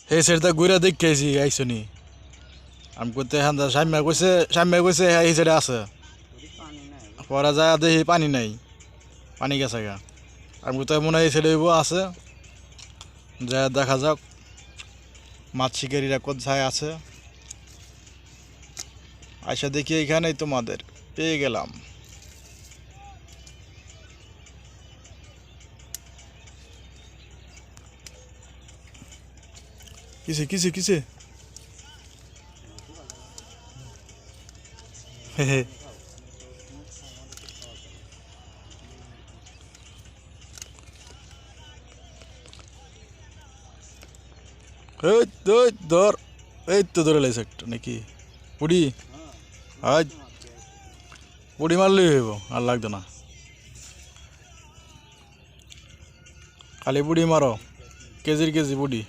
সেই সাইডটা ঘুরে দেখেছি আইসনি আমি করতে হ্যাঁ সাম্যা কইছে এই সাইডে আছে পরে যায় দেখি পানি নাই পানি গেছে গা আমি তো মনে হয় এই সাইডে আছে যা দেখা যাক মাছ শিকারীরা কোথায় আছে আইসা দেখি এখানেই তোমাদের পেয়ে গেলাম কিসে কিসে কিসে হে ধর এই তো ধরে লাইছে একটা নাকি পুড়ি আজ পুড়ি মারলেই হইব আর লাগতো না খালি পুড়ি মারো কেজির কেজি পুড়ি